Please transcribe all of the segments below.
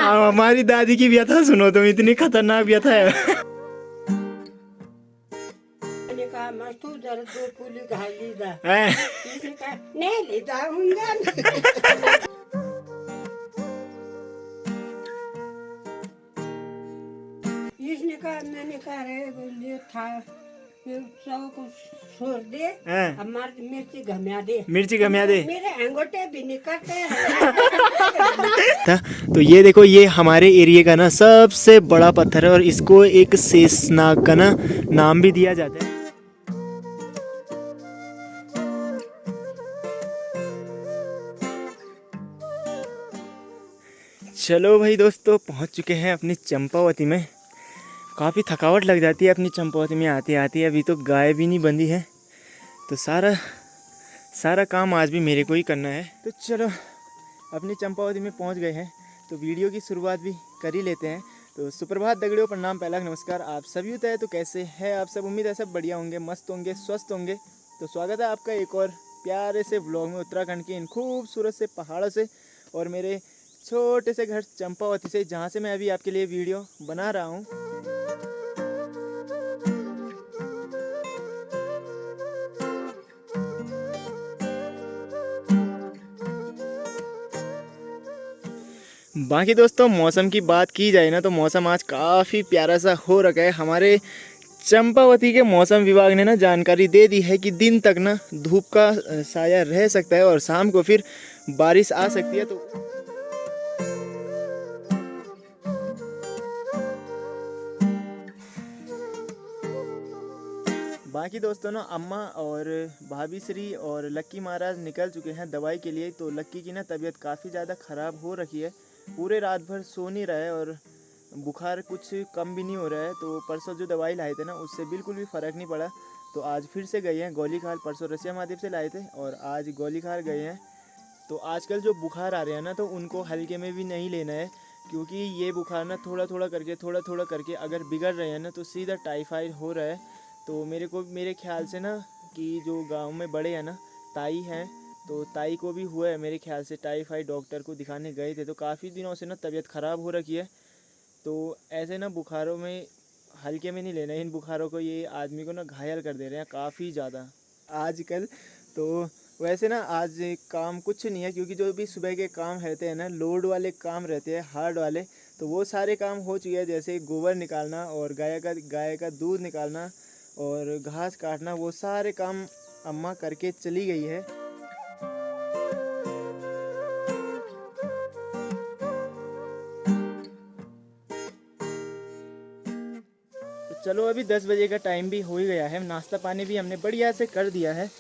हमारी दादी की व्यथा सुनो तुम, इतनी खतरनाक व्यथा है। मैंने कहा मैं तू जरा 2 पुली घाली दा। हैं? इसने कहा नहीं ले जाऊंगा। इसने कहा मैंने कहा रे ये था ये सब को छोड़ दे। हैं? अब मार मिर्ची घमिया दे। मिर्ची घमिया दे। मेरे अंगूठे भी निकलते हैं। था। तो ये देखो, ये हमारे एरिया का ना सबसे बड़ा पत्थर है और इसको एक शेषनाग का ना नाम भी दिया जाता है। चलो भाई दोस्तों, पहुंच चुके हैं अपनी चंपावती में। काफ़ी थकावट लग जाती है अपनी चंपावती में आते आते। अभी तो गाय भी नहीं बंधी है, तो सारा काम आज भी मेरे को ही करना है। तो चलो अपनी चंपावती में पहुंच गए हैं, तो वीडियो की शुरुआत भी कर ही लेते हैं। तो सुप्रभात दगड़ियों, प्रणाम, पहला नमस्कार आप सभी होता है। तो कैसे हैं आप सब? उम्मीद है सब बढ़िया होंगे, मस्त होंगे, स्वस्थ होंगे। तो स्वागत है आपका एक और प्यारे से व्लॉग में, उत्तराखंड के इन खूबसूरत से पहाड़ों से और मेरे छोटे से घर चंपावती से, जहाँ से मैं अभी आपके लिए वीडियो बना रहा हूँ। बाकी दोस्तों, मौसम की बात की जाए ना, तो मौसम आज काफ़ी प्यारा सा हो रखा है। हमारे चंपावती के मौसम विभाग ने ना जानकारी दे दी है कि दिन तक ना धूप का साया रह सकता है और शाम को फिर बारिश आ सकती है। तो बाकी दोस्तों ना, अम्मा और भाभी श्री और लक्की महाराज निकल चुके हैं दवाई के लिए। तो लक्की की ना तबीयत काफ़ी ज़्यादा ख़राब हो रखी है, पूरे रात भर सो नहीं रहा है और बुखार कुछ कम भी नहीं हो रहा है। तो परसों जो दवाई लाए थे ना, उससे बिल्कुल भी फ़र्क नहीं पड़ा। तो आज फिर से गए हैं गोलीखाल। परसों रसिया महादेव से लाए थे और आज गोलीखाल गए हैं। तो आजकल जो बुखार आ रहे हैं ना, तो उनको हल्के में भी नहीं लेना है, क्योंकि ये बुखार ना थोड़ा थोड़ा करके अगर बिगड़ रहे हैं ना, तो सीधा टाइफाइड हो रहा है। तो मेरे ख्याल से ना, कि जो गांव में बड़े हैं ना, ताई हैं, तो ताई को भी हुआ है मेरे ख्याल से टाइफाइड। डॉक्टर को दिखाने गए थे, तो काफ़ी दिनों से ना तबीयत ख़राब हो रखी है। तो ऐसे ना बुखारों में हल्के में नहीं लेना है। इन बुखारों को ये आदमी को ना घायल कर दे रहे हैं काफ़ी ज़्यादा आजकल। तो वैसे ना आज काम कुछ नहीं है, क्योंकि जो भी सुबह के काम रहते हैं ना, लोड वाले काम रहते हैं, हार्ड वाले, तो वो सारे काम हो चुके हैं। जैसे गोबर निकालना और गाय का दूध निकालना और घास काटना, वो सारे काम अम्मा करके चली गई है। तो चलो, अभी 10 बजे का टाइम भी हो ही गया है। नाश्ता पानी भी हमने बढ़िया से कर दिया है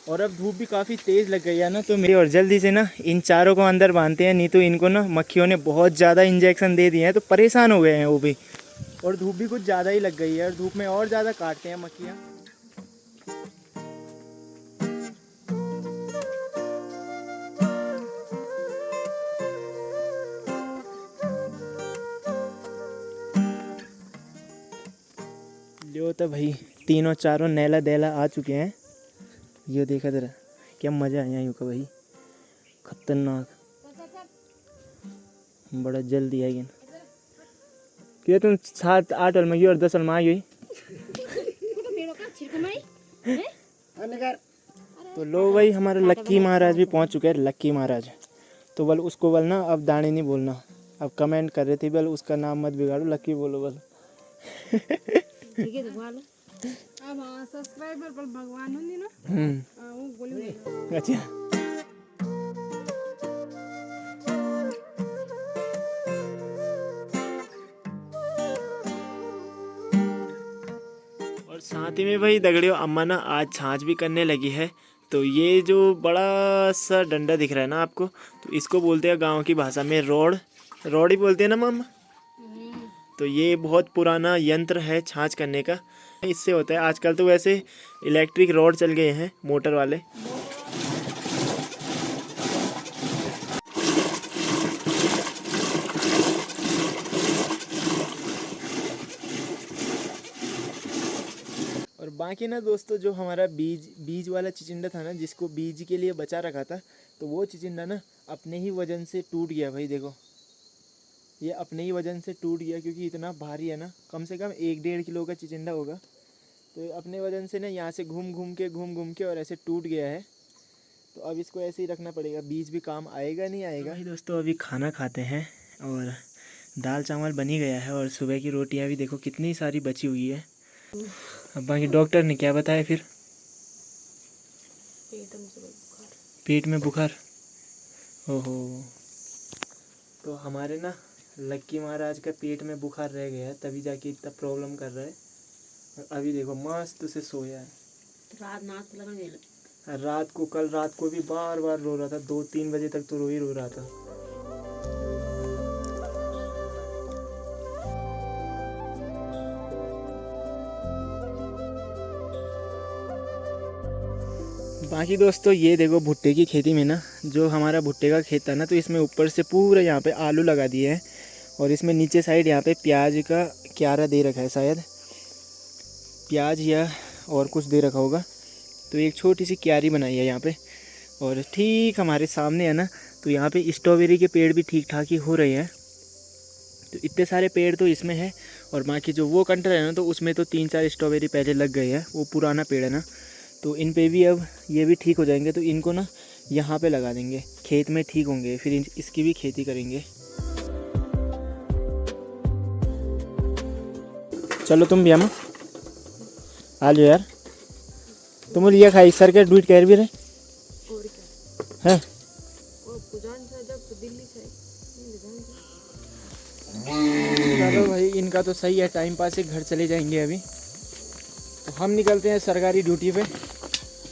और अब धूप भी काफ़ी तेज़ लग गई है ना, तो मेरे और जल्दी से ना इन चारों को अंदर बांधते हैं। नहीं तो इनको ना मक्खियों ने बहुत ज़्यादा इंजेक्शन दे दिए हैं, तो परेशान हो गए हैं वो भी। और धूप भी कुछ ज़्यादा ही लग गई है और धूप में और ज़्यादा काटते हैं मक्खियाँ। लो तो भाई, तीनों चारों नैला दैला आ चुके हैं। ये देखा जरा क्या मज़ा आया यूँ का भाई, खतरनाक, बड़ा जल्दी आएगी क्या तुम 7-8 वाल में और 10 वाल में आई हुई। तो लो भाई, हमारे लक्की महाराज भी पहुंच चुके हैं। लक्की महाराज, तो बल उसको बल ना अब दाने नहीं बोलना। अब कमेंट कर रहे थे बल उसका नाम मत बिगाड़ो, लक्की बोलो बल। ठीक है, बोलो। अब सब्सक्राइबर पर भगवान होंगे ना, वो बोले। अच्छा, और साथ ही में भाई दगड़ियों, अम्मा ना आज छाछ भी करने लगी है। तो ये जो बड़ा सा डंडा दिख रहा है ना आपको, तो इसको बोलते हैं गांव की भाषा में रोड ही बोलते हैं ना मम्मा। तो ये बहुत पुराना यंत्र है छाछ करने का। इससे होता है, आजकल तो वैसे इलेक्ट्रिक रॉड चल गए हैं, मोटर वाले। और बाकी ना दोस्तों, जो हमारा बीज वाला चिचिंडा था ना, जिसको बीज के लिए बचा रखा था, तो वो चिचिंडा ना अपने ही वजन से टूट गया भाई। देखो ये अपने ही वजन से टूट गया, क्योंकि इतना भारी है ना, कम से कम 1-1.5 किलो का चिचिंडा होगा। तो अपने वजन से ना यहाँ से घूम घूम के और ऐसे टूट गया है। तो अब इसको ऐसे ही रखना पड़ेगा, बीज भी काम आएगा नहीं आएगा। भाई दोस्तों अभी खाना खाते हैं और दाल चावल बनी गया है और सुबह की रोटियां भी देखो कितनी सारी बची हुई है। अब बाकी डॉक्टर ने क्या बताया फिर? पेट में बुखार। ओहो, तो हमारे ना लक्की महाराज का पेट में बुखार रह गया है, तभी जाके इतना प्रॉब्लम कर रहा है। और अभी देखो मस्त से सोया है। रात को, कल रात को भी बार बार रो रहा था, 2-3 बजे तक तो रो रहा था। बाकी दोस्तों ये देखो भुट्टे की खेती में ना, जो हमारा भुट्टे का खेत था ना, तो इसमें ऊपर से पूरा यहाँ पे आलू लगा दिए हैं और इसमें नीचे साइड यहाँ पे प्याज का क्यारा दे रखा है, शायद प्याज या और कुछ दे रखा होगा। तो एक छोटी सी क्यारी बनाई है यहाँ पे। और ठीक हमारे सामने है ना, तो यहाँ पे स्ट्रॉबेरी के पेड़ भी ठीक ठाक ही हो रहे हैं। तो इतने सारे पेड़ तो इसमें है, और बाकी जो वो कंटर है ना, तो उसमें तो 3-4 स्ट्रॉबेरी पहले लग गए हैं, वो पुराना पेड़ है ना, तो इन पे भी अब ये भी ठीक हो जाएंगे। तो इनको ना यहाँ पे लगा देंगे, खेत में ठीक होंगे, फिर इसकी भी खेती करेंगे। चलो तुम भी हम आ जाओ यार, तुम लिया खाई सर के डूट कह भी रहे और क्या हैं। और पुजान से जब दिल्ली से चलो भाई इनका तो सही है, टाइम पास से घर चले जाएंगे अभी। तो हम निकलते हैं सरकारी ड्यूटी पे।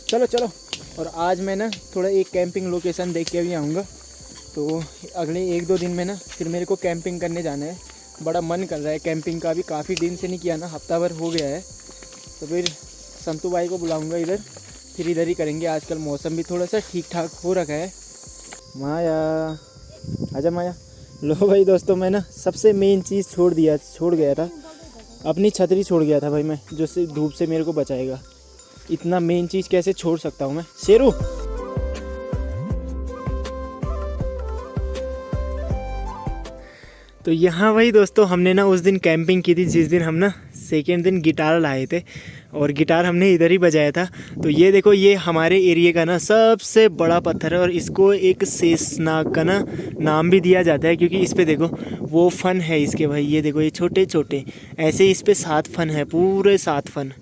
चलो चलो। और आज मैं ना थोड़ा एक कैंपिंग लोकेशन देख के भी आऊँगा। तो अगले 1-2 दिन में ना फिर मेरे को कैंपिंग करने जाना है। बड़ा मन कर रहा है कैंपिंग का, भी काफ़ी दिन से नहीं किया ना, हफ्ता भर हो गया है। तो फिर संतू भाई को बुलाऊंगा इधर, फिर इधर ही करेंगे। आजकल मौसम भी थोड़ा सा ठीक ठाक हो रखा है। माया आजा माया। लो भाई दोस्तों, मैं ना सबसे मेन चीज़ छोड़ गया था, अपनी छतरी छोड़ गया था भाई मैं, जो से धूप से मेरे को बचाएगा। इतना मेन चीज़ कैसे छोड़ सकता हूँ मैं शेरू। तो यहाँ भाई दोस्तों हमने ना उस दिन कैंपिंग की थी, जिस दिन हम ना सेकेंड दिन गिटार लाए थे, और गिटार हमने इधर ही बजाया था। तो ये देखो, ये हमारे एरिया का ना सबसे बड़ा पत्थर है, और इसको एक शेषनाग का ना नाम भी दिया जाता है, क्योंकि इस पे देखो वो फन है इसके भाई। ये देखो ये छोटे छोटे ऐसे इस पे 7 फन है, पूरे 7 फन।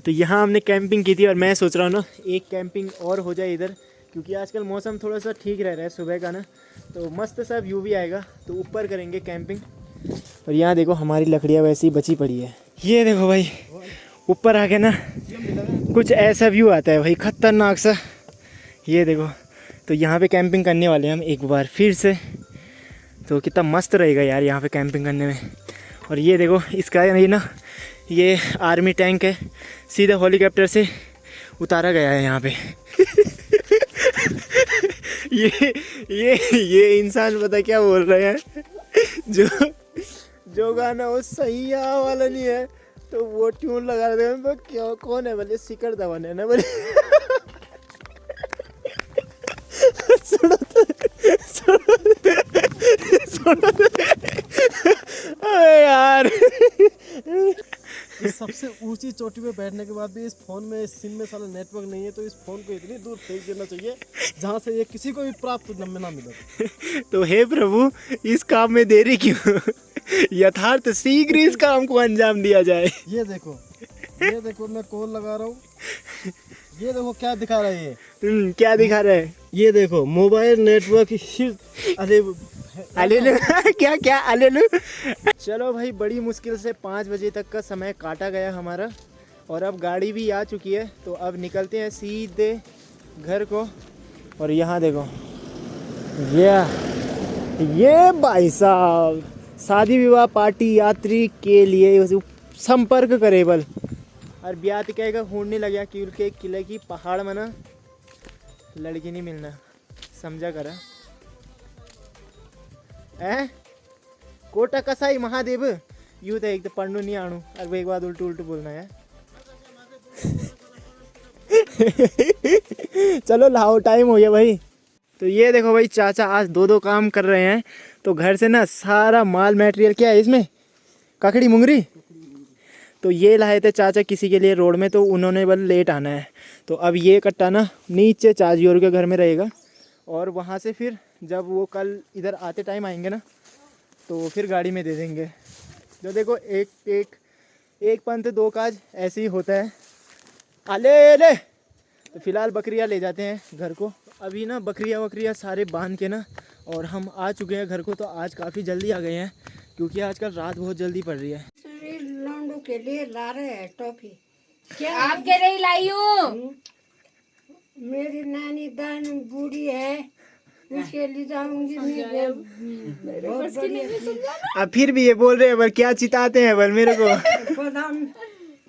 तो यहाँ हमने कैंपिंग की थी, और मैं सोच रहा हूँ ना एक कैंपिंग और हो जाए इधर, क्योंकि आजकल मौसम थोड़ा सा ठीक रह रहा है सुबह का ना, तो मस्त सा व्यू भी आएगा। तो ऊपर करेंगे कैंपिंग। और यहाँ देखो हमारी लकड़ियाँ वैसे ही बची पड़ी है। ये देखो भाई ऊपर आके ना कुछ ऐसा व्यू आता है भाई, खतरनाक सा। ये देखो, तो यहाँ पे कैंपिंग करने वाले हैं हम एक बार फिर से। तो कितना मस्त रहेगा यार यहाँ पे कैंपिंग करने में। और ये देखो इसका ये ना, ये आर्मी टैंक है, सीधा हेलीकॉप्टर से उतारा गया है यहाँ पे। ये इंसान पता क्या बोल रहे हैं, जो गाना वो सही वाला नहीं है, तो वो ट्यून लगा रहे थे। क्या कौन है बोले, शिखर धवन है ना बोले। अरे यार, इस सबसे ऊंची चोटी पे बैठने के बाद भी इस फोन में, इस सिम में साला नेटवर्क नहीं है, तो इस फोन को इतनी दूर फेंक देना चाहिए जहाँ से ये किसी को भी प्राप्त ना मिले। तो हे प्रभु, इस काम में देरी क्यों? यथार्थ शीघ्र इस काम को अंजाम दिया जाए। ये देखो मैं कॉल लगा रहा हूँ, ये देखो क्या दिखा रहा है ये। क्या दिखा रहा है? ये देखो मोबाइल नेटवर्क। अलेलु। क्या अलेलु। चलो भाई, बड़ी मुश्किल से 5 बजे तक का समय काटा गया हमारा, और अब गाड़ी भी आ चुकी है। तो अब निकलते हैं सीधे घर को। और यहाँ देखो ये भाई साहब, शादी विवाह पार्टी यात्री के लिए संपर्क करेबल। और ब्याह कहेगा होने लगा कि किले की पहाड़ में ना लड़की नहीं मिलना, समझा करा है। कोटा कसाई महादेव यूँ तो एक तो पढ़नू नहीं आणू, और एक बार उल्टू बोलना है। चलो लाओ, टाइम हो गया भाई। तो ये देखो भाई चाचा आज दो काम कर रहे हैं। तो घर से ना सारा माल मटेरियल क्या है इसमें, काकड़ी मुंगरी, तो ये लाए थे चाचा किसी के लिए रोड में, तो उन्होंने बोला लेट आना है। तो अब ये कट्टा ना नीचे चाची और के घर में रहेगा, और वहाँ से फिर जब वो कल इधर आते टाइम आएंगे ना तो फिर गाड़ी में दे देंगे। जो देखो एक पंथ दो काज ऐसे ही होता है। आले ले, तो फिलहाल बकरियाँ ले जाते हैं घर को। अभी ना बकरियाँ सारे बांध के ना और हम आ चुके हैं घर को। तो आज काफ़ी जल्दी आ गए हैं क्योंकि आजकल रात बहुत जल्दी पड़ रही है। लौंडों के लिए ला रहे हैं टॉफी। क्या आपके लिए लाई हूँ। मेरी नानी दान बूढ़ी है, उसके लिए जाऊंगी मैं। बहुत बढ़िया। अब फिर भी ये बोल रहे हैं पर क्या चिताते हैं बल मेरे को।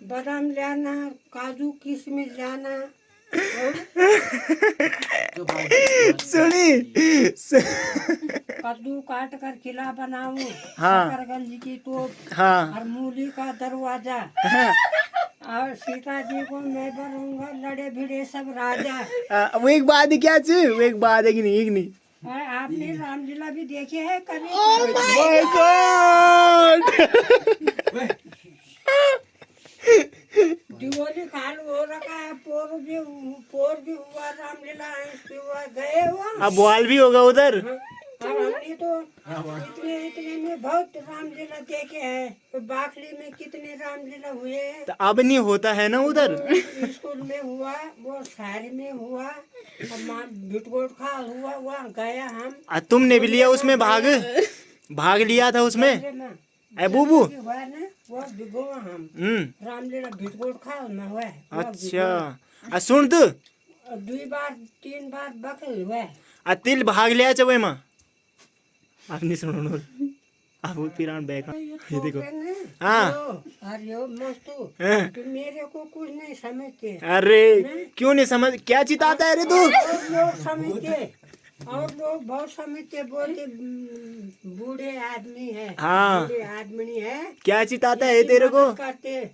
बादाम लाना, काजू किशमिश लाना। सुनी कद्दू काट कर खिला बनाऊं। हाँ। शकरकंदी की टोप, हाँ और मूली का दरवाजा, और सीता जी को मैं बनूंगा लड़े भिड़े सब राजा। वो एक बात है क्या चीज, वो एक बात है कि नहीं, एक नहीं। और आपने रामलीला भी देखी है कभी? My God. दिवाली खाल हो रखा है, पोर भी हुआ, रामलीला भी हुआ, गए हुआ। अब बॉल भी होगा उधर। और हमने तो इतने में बहुत रामलीला देखे हैं। तो बाखली में कितने रामलीला हुए हैं। तो अब नहीं होता है ना उधर। स्कूल में हुआ, वो शहर में हुआ, बिटकोट खा हुआ, वहाँ गया हम। तुमने भी लिया उसमें भाग लिया था उसमें। ए बूबू हुआ ना, वो भिगो हम रामलीला बिटकोट खा में हुआ। अच्छा सुन तू 2 बार 3 बार बकल हुआ। तिल भाग लिया चवे माँ आप नहीं सुनो अब पिरान बैग ये देखो। हाँ अरे मस्तू, तुम मेरे को कुछ नहीं समझते। अरे क्यों नहीं समझ, क्या चिताता है रे तू। और लोग समझते, और लोग बहुत समझते, बोलते बूढ़े आदमी है। हाँ बूढ़े आदमी है, क्या चिताता है तेरे को। मदद करते,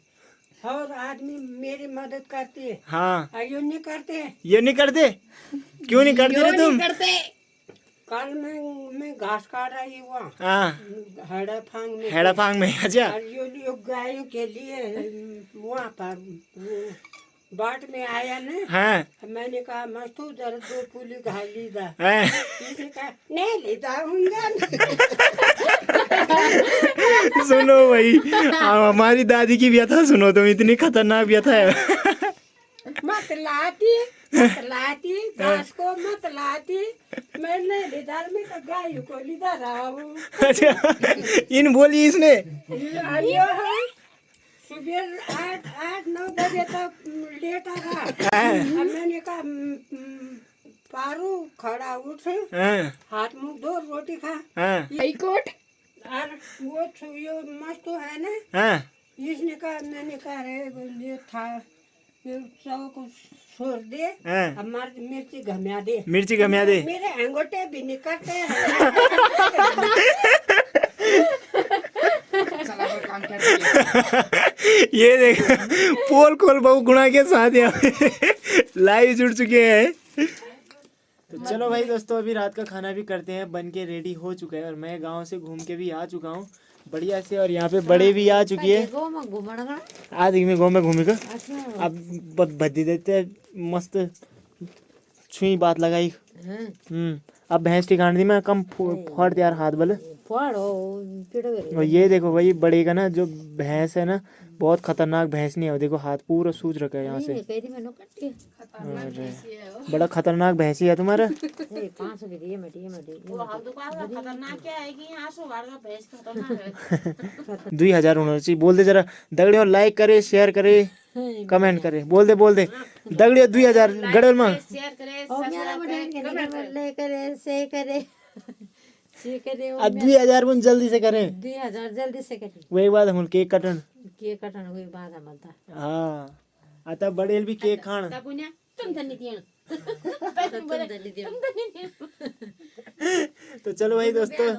और आदमी मेरी मदद करते। हाँ यो नहीं करते। ये नहीं करते, क्यों नहीं करते रे तुम। कल मैं घास काट रही हुआ। हाँ हेड़ाफांग में। अच्छा और यो गायों के लिए वहाँ पर वो बाट में आया ना। हाँ मैंने कहा मस्तू जरा 2 फूली घा लीदा। हाँ। इसने कहा नहीं लेता हूँगा। सुनो भाई हमारी दादी की व्यथा सुनो तुम, इतनी खतरनाक व्यथा है। मत लाती घास को मत लाती। मैं नहीं लीदा, मैं तो गायों को लीदा रहा हूँ। अच्छा इन बोली इसने। आइयो है सुबह 8-9 बजे तक लेटा रहा। अब मैंने कहा पारू खड़ा उठ, हाथ मुंह धो, रोटी खा। कोट और वो यो मस्त है ना। इसने कहा, मैंने कहा रे ये था सब को छोड़ दे, हमार मिर्ची घमिया दे। मेरे अंगूठे भी निकलते हैं। ये देख पोल खोल बहु गुणा के साथ यहाँ लाइव जुड़ चुके हैं। तो चलो भाई दोस्तों अभी रात का खाना भी करते हैं, बन के रेडी हो चुका है। और मैं गांव से घूम के भी आ चुका हूँ बढ़िया से, और यहाँ पे बड़े भी आ चुकी है। आज में गाँव में घूमेगा। अब बद्दी देते मस्त छुई बात लगाई। अब भैंस की काट दी मैं, कम फोड़ यार हाथ बल। और ये देखो भाई बड़े का ना जो भैंस है ना, बहुत खतरनाक भैंस नहीं है। देखो हाथ पूरा सूज रखा है यहाँ से। अरे बड़ा खतरनाक भैंसी है तुम्हारा। 2000 होना चाहिए। बोल दे जरा दगड़ियों, लाइक करे, शेयर करे, कमेंट करे। बोल दे दगड़ियों 2000 गड़ल माँ अब 2000 बन जल्दी से करें। 2000 जल्दी से करें। वही बात हम केक कटन वही बात है। हाँ आता बड़ेल भी केक खान। तो चलो भाई दोस्तों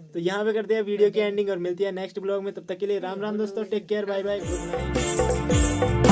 तो यहाँ पे करते हैं वीडियो की एंडिंग और मिलती है नेक्स्ट ब्लॉग में। तब तक के लिए राम राम दोस्तों, take care, bye bye, good night.